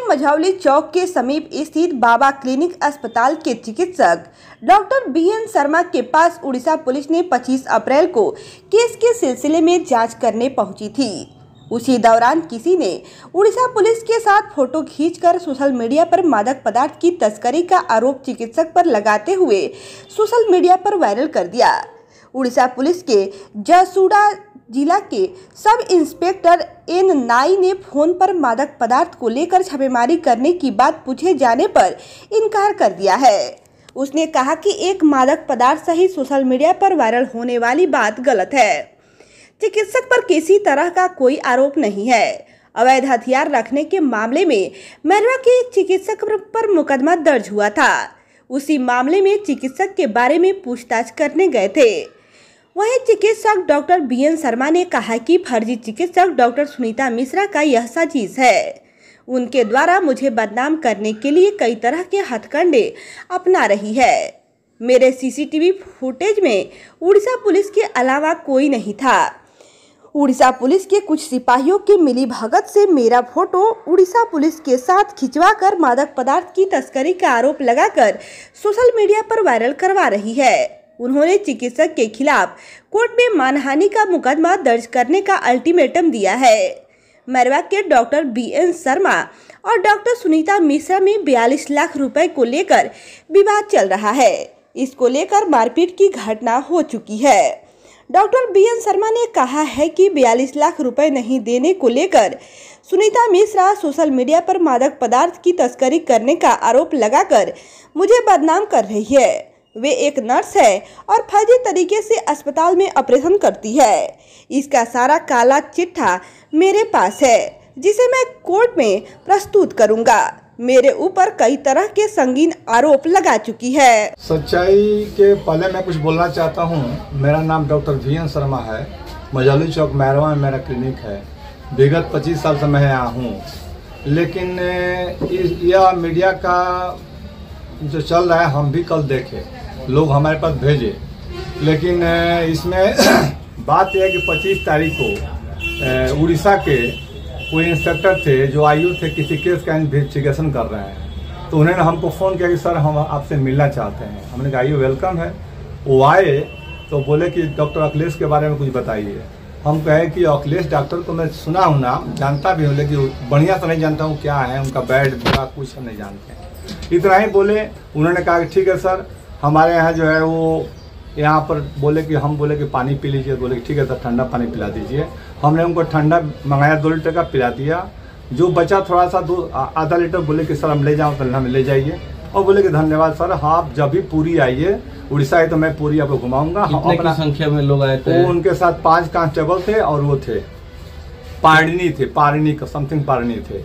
मझौली चौक के समीप स्थित बाबा क्लिनिक अस्पताल के चिकित्सक डॉक्टर बीएन शर्मा के पास उड़ीसा पुलिस ने 25 अप्रैल को केस के सिलसिले में जांच करने पहुंची थी। उसी दौरान किसी ने उड़ीसा पुलिस के साथ फोटो खींचकर सोशल मीडिया पर मादक पदार्थ की तस्करी का आरोप चिकित्सक पर लगाते हुए सोशल मीडिया पर वायरल कर दिया। उड़ीसा पुलिस के जसूड़ा जिला के सब इंस्पेक्टर एन नाई ने फोन पर मादक पदार्थ को लेकर छापेमारी करने की बात पूछे जाने पर इनकार कर दिया है। उसने कहा कि एक मादक पदार्थ सहित सोशल मीडिया पर वायरल होने वाली बात गलत है। चिकित्सक पर किसी तरह का कोई आरोप नहीं है। अवैध हथियार रखने के मामले में मैरवा के एक चिकित्सक पर मुकदमा दर्ज हुआ था। उसी मामले में चिकित्सक के बारे में पूछताछ करने गए थे। वहीं चिकित्सक डॉक्टर बीएन शर्मा ने कहा कि फर्जी चिकित्सक डॉक्टर सुनीता मिश्रा का यह साजिश है। उनके द्वारा मुझे बदनाम करने के लिए कई तरह के हथकंडे अपना रही है। मेरे सीसीटीवी फुटेज में उड़ीसा पुलिस के अलावा कोई नहीं था। उड़ीसा पुलिस के कुछ सिपाहियों की मिलीभगत से मेरा फोटो उड़ीसा पुलिस के साथ खिंचवाकर मादक पदार्थ की तस्करी का आरोप लगाकर सोशल मीडिया पर वायरल करवा रही है। उन्होंने चिकित्सक के खिलाफ कोर्ट में मानहानि का मुकदमा दर्ज करने का अल्टीमेटम दिया है। मैरवा के डॉक्टर बीएन शर्मा और डॉक्टर सुनीता मिश्रा में 42 लाख रुपए को लेकर विवाद चल रहा है। इसको लेकर मारपीट की घटना हो चुकी है। डॉक्टर बीएन शर्मा ने कहा है कि 42 लाख रुपए नहीं देने को लेकर सुनीता मिश्रा सोशल मीडिया पर मादक पदार्थ की तस्करी करने का आरोप लगाकर मुझे बदनाम कर रही है। वे एक नर्स है और फर्जी तरीके से अस्पताल में ऑपरेशन करती है। इसका सारा काला चिट्ठा मेरे पास है, जिसे मैं कोर्ट में प्रस्तुत करूंगा। मेरे ऊपर कई तरह के संगीन आरोप लगा चुकी है। सच्चाई के पहले मैं कुछ बोलना चाहता हूं। मेरा नाम डॉक्टर बीएन शर्मा है। मझौली चौक मैरवा में मेरा क्लिनिक है। विगत 25 साल से मैं यहाँ हूँ, लेकिन यह मीडिया का जो चल रहा है हम भी कल देखे, लोग हमारे पास भेजे, लेकिन इसमें बात यह है कि 25 तारीख को उड़ीसा के कोई इंस्पेक्टर थे जो आयु थे किसी केस का इन्वेस्टिगेशन कर रहे हैं, तो उन्होंने हमको फ़ोन किया कि सर हम आपसे मिलना चाहते हैं। हमने कहा आइए, वेलकम है। वो आए तो बोले कि डॉक्टर अखिलेश के बारे में कुछ बताइए। हम कहे कि अखिलेश डॉक्टर को मैं सुना हूँ ना, जानता भी हूँ, लेकिन बढ़िया से नहीं जानता हूँ क्या है उनका बैड बुरा कुछ नहीं जानते हैं। इतना ही बोले। उन्होंने कहा कि ठीक है सर, हमारे यहाँ जो है वो यहाँ पर बोले कि पानी पी लीजिए। बोले कि ठीक है सर, ठंडा पानी पिला दीजिए। हमने उनको ठंडा मंगाया, 2 लीटर का पिला दिया। जो बचा थोड़ा सा आधा लीटर, बोले कि सर हम ले जाऊँ, तो हमें ले जाइए। और बोले कि धन्यवाद सर, आप जब भी पूरी आइए उड़ीसा है तो मैं पूरी आपको घुमाऊंगा। कितनी संख्या में लोग आए थे? उनके साथ 5 कांस्टेबल थे और वो थे पारिणी का समथिंग पारिणी थे।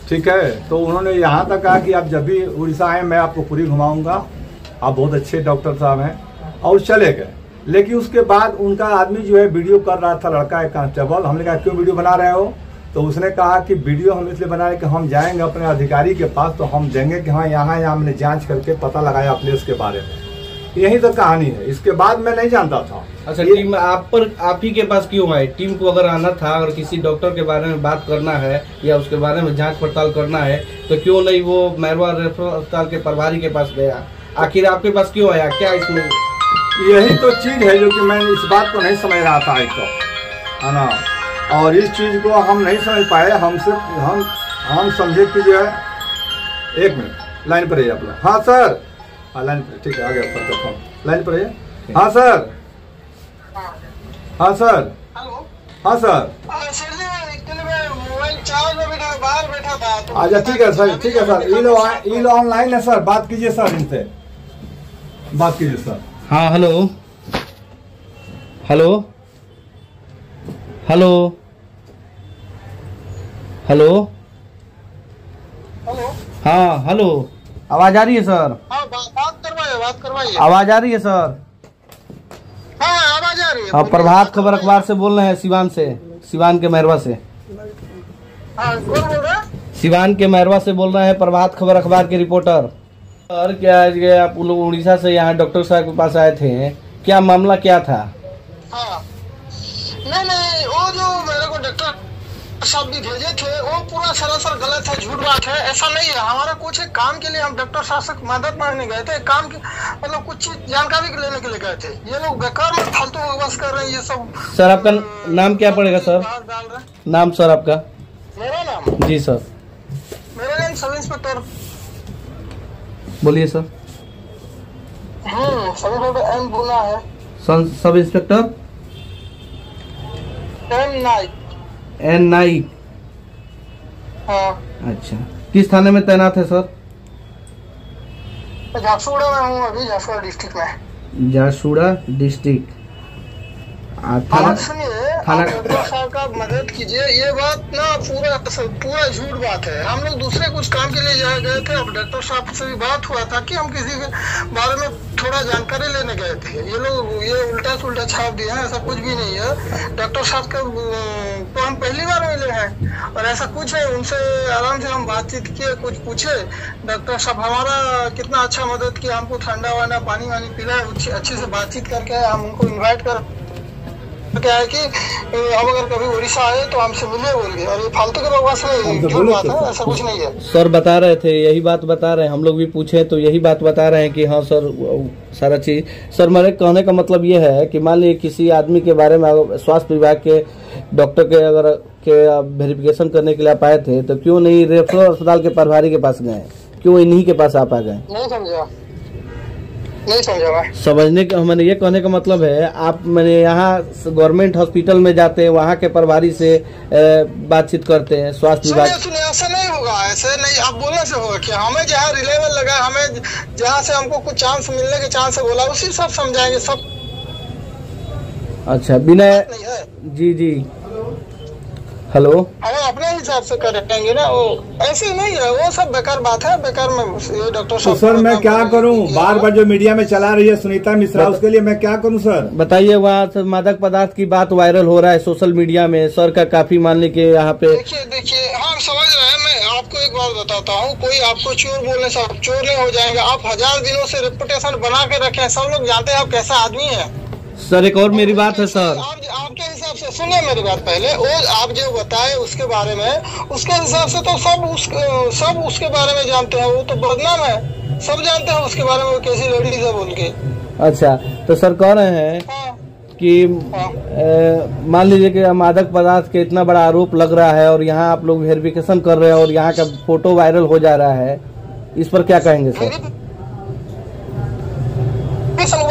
ठीक है, तो उन्होंने यहाँ तक कहा कि आप जब भी उड़ीसा आए मैं आपको पूरी घुमाऊंगा, आप बहुत अच्छे डॉक्टर साहब हैं, और चले गए। लेकिन उसके बाद उनका आदमी जो है वीडियो कर रहा था, लड़का है कांस्टेबल। हमने कहा क्यों वीडियो बना रहे हो? तो उसने कहा कि वीडियो हम इसलिए बना रहे कि हम जाएंगे अपने अधिकारी के पास, तो हम देंगे कि हाँ यहाँ हमने जांच करके पता लगाया अखिलेश के बारे में। यही तो कहानी है। इसके बाद मैं नहीं जानता था। अच्छा, टीम आप ही के पास क्यों आई? टीम को अगर आना था, अगर किसी डॉक्टर के बारे में बात करना है या उसके बारे में जांच पड़ताल करना है, तो क्यों नहीं वो मैरवा रेफरल अस्पताल के प्रभारी के पास गया? आखिर आपके पास क्यों आया? क्या इसमें? यही तो चीज है जो कि मैं इस बात को नहीं समझ रहा था आज तो, है ना। और इस चीज को हम नहीं समझ पाए। हम समझे कि जो है, 1 मिनट लाइन पर रहिए आप लोग। हाँ सर, लाइन पर, ठीक है, आ गया सर का फोन। लाइन पर रहिए। हाँ सर, हाँ सर, हाँ सर, अच्छा ठीक है सर, ठीक है सर। ये लो ऑनलाइन है सर, बात कीजिए सर, इनसे बात कीजिए सर। हाँ, hello hello hello hello hello, हाँ हेलो, आवाज आ रही है सर? हाँ, बात करवाइए। आवाज आ रही है सर? हाँ, आवाज आ रही है। हाँ, प्रभात खबर अखबार से बोल रहे हैं, सिवान के मैरवा से। हाँ, कौन बोल रहा है? सिवान के मैरवा से बोल रहे हैं, प्रभात खबर अखबार के रिपोर्टर। सर क्या आप लोग उड़ीसा से यहाँ डॉक्टर साहब के पास आए थे, क्या मामला क्या था? हाँ, नहीं, वो जो मेरे को डॉक्टर साहब भी भेजे थे, वो पूरा सरासर गलत है, झूठ बात है। ऐसा नहीं है, हमारा कुछ एक काम के लिए हम डॉक्टर साहब से मदद मांगने गए थे, काम की मतलब कुछ चीज जानकारी लेने के लिए गए थे। ये लोग बेकार में फालतू बकवास कर रहे हैं ये सब। सर आपका नाम क्या पड़ेगा सर? डाल रहे हैं। नाम सर आपका? मेरा नाम? जी सर। मेरा नाम सब इंस्पेक्टर। बोलिए सर। सब इंस्पेक्टर एम बुना है। Sub inspector M Naik. N Naik. हाँ। अच्छा, किस थाने में तैनात है सर? झारसुगुड़ा में हूँ अभी, झारसुगुड़ा डिस्ट्रिक्ट में। झारसुगुड़ा डिस्ट्रिक्ट। थाना सुनिए, आप डॉक्टर साहब का मदद कीजिए। ये बात ना पूरा झूठ बात है। हम लोग दूसरे कुछ काम के लिए गए थे। अब डॉक्टर साहब से भी बात हुआ था कि हम किसी के बारे में थोड़ा जानकारी लेने गए थे। ये लोग ये उल्टा सुल्टा छाप दिए हैं, ऐसा कुछ भी नहीं है। डॉक्टर साहब का तो हम पहली बार मिले हैं और ऐसा कुछ है। उनसे आराम से हम बातचीत किए, कुछ पूछे। डॉक्टर साहब हमारा कितना अच्छा मदद किया, हमको ठंडा वाना पानी वानी पिलाए, अच्छे से बातचीत करके हम उनको इन्वाइट कर क्या है कि हम अगर कभी उड़ीसा आए तो हमसे मिले बोलिए। और ये फालतू के बकवास है, झूठ बात है, ऐसा कुछ नहीं है। सर बता रहे थे, यही बात बता रहे हैं, हम लोग भी पूछे तो यही बात बता रहे हैं कि हाँ सर सारा चीज। सर मेरे कहने का मतलब ये है कि मान लीजिए किसी आदमी के बारे में स्वास्थ्य विभाग के डॉक्टर के अगर के वेरिफिकेशन करने के लिए आप आए थे तो क्यों नहीं रेफरल अस्पताल के प्रभारी के पास गए, क्यों इन्हीं के पास आप आ गए? नहीं समझा मैं। समझने का मैंने ये कहने का मतलब है, आप मैंने यहाँ गवर्नमेंट हॉस्पिटल में जाते हैं, वहाँ के प्रभारी से बातचीत करते हैं स्वास्थ्य विभाग। सुनिए, ऐसा नहीं होगा, ऐसे नहीं आप बोलने से होगा कि हमें जहाँ रिलेवल लगा, हमें जहाँ से हमको कुछ चांस मिलने के चांस बोला, उसी सब समझाएंगे सब। अच्छा, बिना जी जी हेलो, हमें अपने हिसाब से करेंगे ना, वो ऐसे नहीं है, वो सब बेकार बात है। बेकार में ये डॉक्टर साहब। तो सर मैं क्या करूं? बार बार जो मीडिया में चला रही है सुनीता मिश्रा, उसके लिए मैं क्या करूं सर? बताइए, वहाँ मादक पदार्थ की बात वायरल हो रहा है सोशल मीडिया में, सर का काफी मान ली के यहाँ पे। देखिए हम समझ रहे हैं। मैं आपको एक बात बताता हूँ, कोई आपको चोर बोलने से आप चोर नहीं हो जाएंगे। आप 1000 दिनों से रेपुटेशन बना के रखे, सब लोग जानते हैं आप कैसा आदमी है। सर एक और मेरी बात है सर, आपके हिसाब से सुनिए मेरी बात पहले। वो आप जो बताए उसके बारे में, उसके हिसाब से तो सब उसके बारे में जानते हैं। वो तो बदनाम है, सब जानते हैं उसके बारे में, वो कैसी लेडीज है बोल के। अच्छा, तो सर कह रहे हैं कि मान लीजिए कि मादक पदार्थ के इतना बड़ा आरोप लग रहा है और यहाँ आप लोग वेरिफिकेशन कर रहे हैं और यहाँ का फोटो वायरल हो जा रहा है, इस पर क्या कहेंगे सर?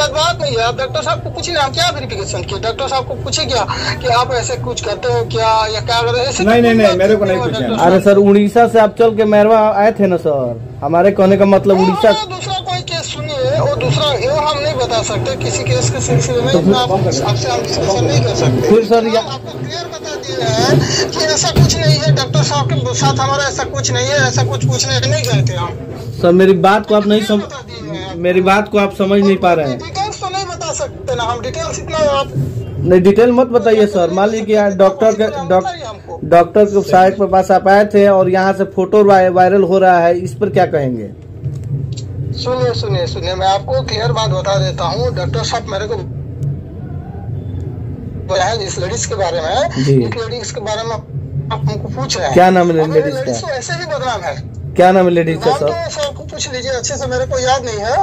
बात नहीं है। आप डॉक्टर साहब को पूछिए, हम क्या वेरिफिकेशन किए? डॉक्टर साहब को पूछे क्या कि आप ऐसे कुछ करते हो क्या या क्या कर रहे हैं? नहीं मेरे को नहीं पूछना। अरे सर, उड़ीसा से आप चल के मैरवा आए थे ना सर, हमारे कहने का मतलब उड़ीसा। दूसरा कोई केस सुनिए, वो दूसरा हम नहीं बता सकते किसी केस के सिलसिले में, आपसे हम डिस्कशन नहीं कर सकते। फिर सर आपको क्लियर बता दिए हैं कि ऐसा कुछ नहीं है, डॉक्टर साहब के साथ हमारा ऐसा कुछ नहीं है, ऐसा कुछ पूछने नहीं गए थे हम। सर मेरी बात को आप नहीं मेरी बात को आप समझ नहीं पा रहे हैं। डिटेल्स तो नहीं बता सकते ना हम, डिटेल्स इतना आप नहीं, डिटेल मत बताइए सर। मान लीजिए कि डॉक्टर के साइट पर पास आप आए थे और यहाँ से फोटो वायरल हो रहा है, इस पर क्या कहेंगे? सुनिए मैं आपको क्लियर बात बता देता हूँ। डॉक्टर साहब मेरे को इस लेडीज के बारे में, एक लेडीज के बारे में आप हमको पूछ रहे हैं। क्या नाम है लेडीज का? ऐसे ही बदनाम है। क्या नाम है लेडीज का सर? सबको पूछ लीजिए अच्छे से, मेरे को याद नहीं है,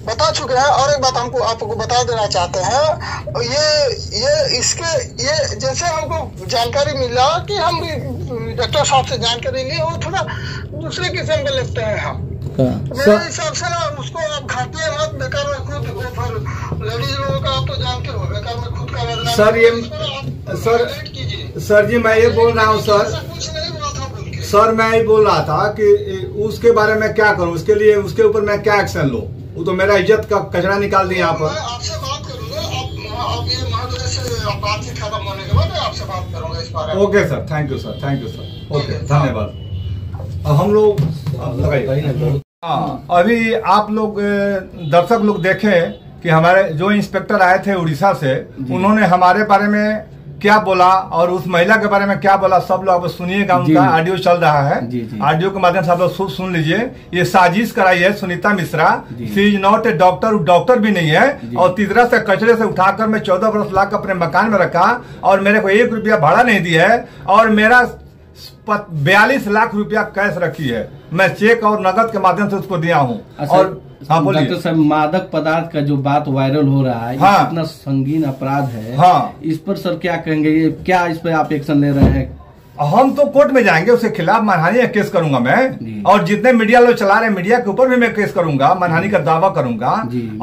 बता चुके हैं। और एक बात हमको आपको बता देना चाहते हैं, ये जैसे हमको जानकारी मिला कि हम डॉक्टर साहब से जानकारी लिए, वो थोड़ा दूसरे किस्म के लगते हैं हम। मेरे हिसाब से ना उसको आप घाटिए मत, बेकार में खुद लेडीज लोगों का आप तो जानते हो, बेकार में खुद का बदनाम। सर ये सर जी मैं ये बोल रहा हूँ सर मैं ये बोल रहा था कि उसके बारे में क्या करूँ, उसके लिए उसके ऊपर मैं क्या एक्शन लूँ? वो तो मेरा इज्जत का कचरा निकाल दिया यहाँ पर। आपसे बात करूंगा, आप ये महोदय से बातचीत खत्म होने के बाद आपसे बात करूंगा इस बारे में। Okay sir, thank you sir. Okay, धन्यवाद। अब हम लोग लगाइए। हाँ, अभी आप लोग दर्शक लोग देखें कि हमारे जो इंस्पेक्टर आए थे उड़ीसा से, उन्होंने हमारे बारे में क्या बोला और उस महिला के बारे में क्या बोला, सब लोग आप सुनिएगा। उनका ऑडियो चल रहा है, ऑडियो के माध्यम से आप लोग सुन लीजिए। ये साजिश कराई है Sunita Mishra, she is not a doctor, doctor भी नहीं है। और तीसरा से कचरे से उठाकर मैं 14 बरस लाख अपने मकान में रखा और मेरे को 1 रुपया भाड़ा नहीं दिया है और मेरा 42 लाख रुपया कैश रखी है। मैं चेक और नगद के माध्यम से उसको दिया हूँ। और हाँ बोलिए। डॉक्टर साहब, मादक पदार्थ का जो बात वायरल हो रहा है, हाँ, इतना संगीन अपराध है। हाँ, इस पर सर क्या कहेंगे? ये क्या इस पर आप एक्शन ले रहे हैं? हम तो कोर्ट में जाएंगे, उसके खिलाफ मानहानि का केस करूंगा मैं। और जितने मीडिया लोग चला रहे हैं, मीडिया के ऊपर भी मैं केस करूंगा, मानहानि का दावा करूंगा।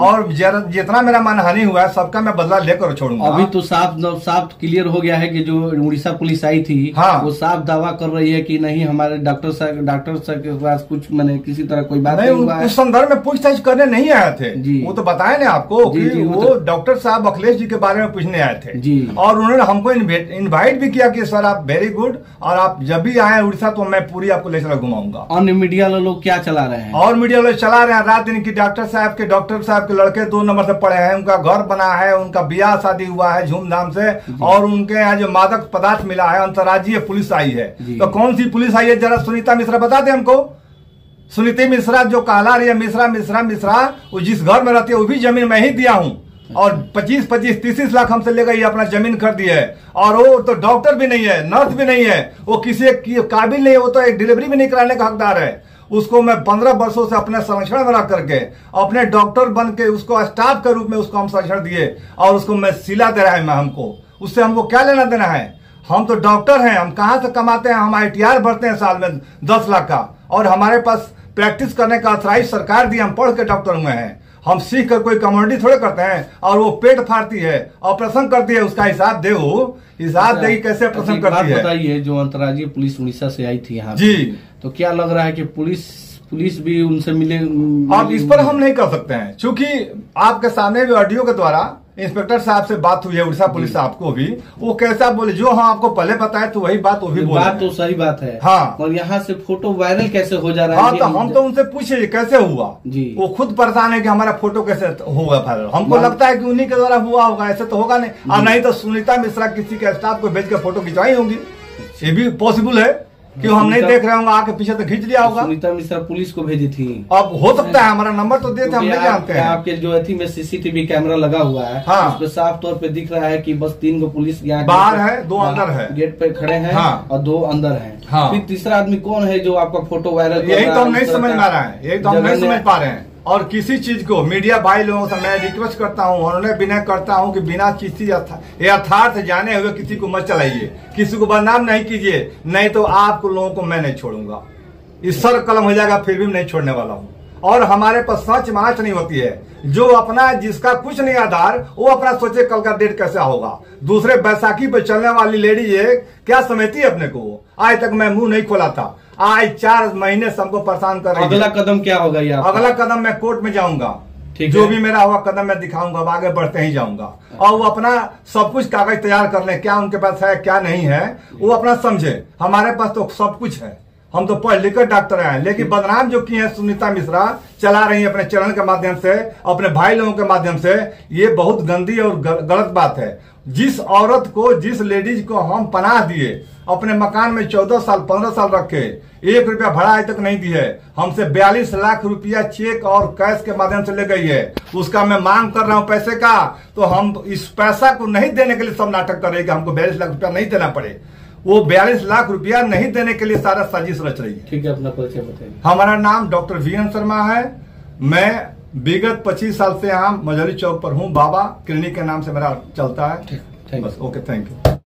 और जितना मेरा मानहानि हुआ है सबका मैं बदला लेकर छोड़ूंगा। अभी तो साफ क्लियर हो गया है कि जो उड़ीसा पुलिस आई थी, हाँ, वो साफ दावा कर रही है कि नहीं, हमारे डॉक्टर साहब के पास कुछ मैंने किसी तरह कोई बात नहीं हुआ है। उस संदर्भ में पूछताछ करने नहीं आए थे। वो तो बताया ना आपको कि वो डॉक्टर साहब अखिलेश जी के बारे में पूछने आए थे। और उन्होंने हमको इन्वाइट भी किया कि सर आप वेरी गुड, और आप जब भी आए उड़ीसा तो मैं पूरी आपको ले चला घुमाऊंगा। अन्य मीडिया लोग क्या चला रहे हैं? और मीडिया लोग चला रहे हैं रात दिन की डॉक्टर साहब के लड़के 2 नंबर से पड़े हैं, उनका घर बना है, उनका ब्याह शादी हुआ है धूमधाम से, और उनके यहाँ जो मादक पदार्थ मिला है, अंतर्राज्यीय पुलिस आई है। तो कौन सी पुलिस आई है जरा सुनीता मिश्रा बता दे हमको। सुनीता मिश्रा जो कहला रही है मिश्रा, वो जिस घर में रहती है वो भी जमीन मैं ही दिया हूँ। और 25-25, 30 लाख हमसे ले गई, अपना जमीन खरीदी है। और वो तो डॉक्टर भी नहीं है, नर्स भी नहीं है, वो किसी काबिल नहीं है, वो तो एक डिलीवरी भी नहीं कराने का हकदार है। उसको मैं 15 वर्षों से अपने संरक्षण में रख करके अपने डॉक्टर बन के उसको स्टाफ के रूप में उसको हम संरक्षण दिए, और उसको मैं सिला दे रहा है मैं हमको। उससे हमको क्या लेना देना है? हम तो डॉक्टर हैं, हम कहाँ से कमाते हैं? हम ITR भरते हैं साल में 10 लाख का, और हमारे पास प्रैक्टिस करने का अथराइज सरकार दी, हम पढ़ के डॉक्टर हुए हैं। हम सीख कर कोई कम्युनिटी थोड़े करते हैं। और वो पेट फाड़ती है, ऑपरेशन करती है, उसका हिसाब दे, हिसाब देगी कैसे ऑपरेशन करती है। बताइए, जो अंतर्राज्यीय पुलिस उड़ीसा से आई थी यहाँ जी, तो क्या लग रहा है कि पुलिस भी उनसे मिले? अब इस पर हम नहीं कर सकते हैं, क्योंकि आपके सामने भी ऑडियो के द्वारा इंस्पेक्टर साहब से बात हुई है, उड़ीसा पुलिस साहब को भी, वो कैसा बोले जो हम आपको पहले बताए तो वही बात वो भी बोले। बात तो सही बात है। हाँ, और यहाँ से फोटो वायरल कैसे हो जा रहा है? हाँ, तो हम तो उनसे पूछे कैसे हुआ जी। वो खुद परेशान है कि हमारा फोटो कैसे होगा वायरल। हमको लगता है कि उन्हीं के द्वारा हुआ होगा, ऐसे तो होगा नहीं। और नहीं तो सुनीता मिश्रा किसी के स्टाफ को भेज के फोटो खिंचवाई होंगी, ये भी पॉसिबल है। क्यों हम नहीं देख रहे होंगे, आके पीछे तो खींच लिया होगा। सुनीता मिश्रा पुलिस को भेजी थी। अब हो सकता है, हमारा नंबर तो देते, हम नहीं जानते हैं। आपके जो अथी में CCTV कैमरा लगा हुआ है, हाँ, उस पे साफ तौर पे दिख रहा है कि बस 3 गो पुलिस यहाँ बाहर है, 2 अंदर है, गेट पे खड़े हैं। हाँ, और 2 अंदर हैं। हाँ, फिर तीसरा आदमी कौन है जो आपका फोटो वायरल? यही तो हम नहीं समझ पा रहे हैं, यही तो हम नहीं समझ पा रहे हैं। और किसी चीज को मीडिया भाई लोगों से मैं रिक्वेस्ट करता हूँ, और उन्हें विनय करता हूँ कि बिना किसी यथार्थ जाने हुए किसी को मत चलाइए, किसी को बदनाम नहीं कीजिए, नहीं तो आप लोगों को मैं नहीं छोड़ूंगा। इस सर कलम हो जाएगा, फिर भी नहीं छोड़ने वाला हूँ। और हमारे पास सच माच नहीं होती है। जो अपना जिसका कुछ नहीं आधार, वो अपना सोचे कल का डेट कैसा होगा। दूसरे बैसाखी पे चलने वाली लेडी ये क्या समझती है अपने को? आज तक मैं मुंह नहीं खोला था, आज 4 महीने से हमको परेशान कर रही है। अगला कदम क्या होगा? अगला कदम मैं कोर्ट में जाऊंगा, जो भी मेरा हुआ कदम मैं दिखाऊंगा, अब आगे बढ़ते ही जाऊंगा। और वो अपना सब कुछ कागज तैयार कर ले, क्या उनके पास है क्या नहीं है वो अपना समझे। हमारे पास तो सब कुछ है, हम तो पढ़ लिखकर डॉक्टर हैं। लेकिन बदनाम जो की है सुनीता मिश्रा चला रही है अपने चैनल के माध्यम से, अपने भाई लोगों के माध्यम से, ये बहुत गंदी और गलत बात है। जिस औरत को, जिस लेडीज को हम पनाह दिए, अपने मकान में 14 साल 15 साल रखे, 1 रुपया भाड़ा आज तक नहीं दी है, हमसे 42 लाख रुपया चेक और कैश के माध्यम से ले गई है। उसका मैं मांग कर रहा हूं पैसे का, तो हम इस पैसा को नहीं देने के लिए सब नाटक कर रहे हैं कि हमको 42 लाख रुपया नहीं देना पड़े। वो 42 लाख रुपया नहीं देने के लिए सारा साजिश रच रही है। ठीक है, अपना परिचय बताइए। हमारा नाम डॉक्टर VN शर्मा है। मैं विगत 25 साल से यहाँ मजली चौक पर हूँ, बाबा क्लिनिक के नाम से मेरा चलता है। बस, ओके, थैंक यू।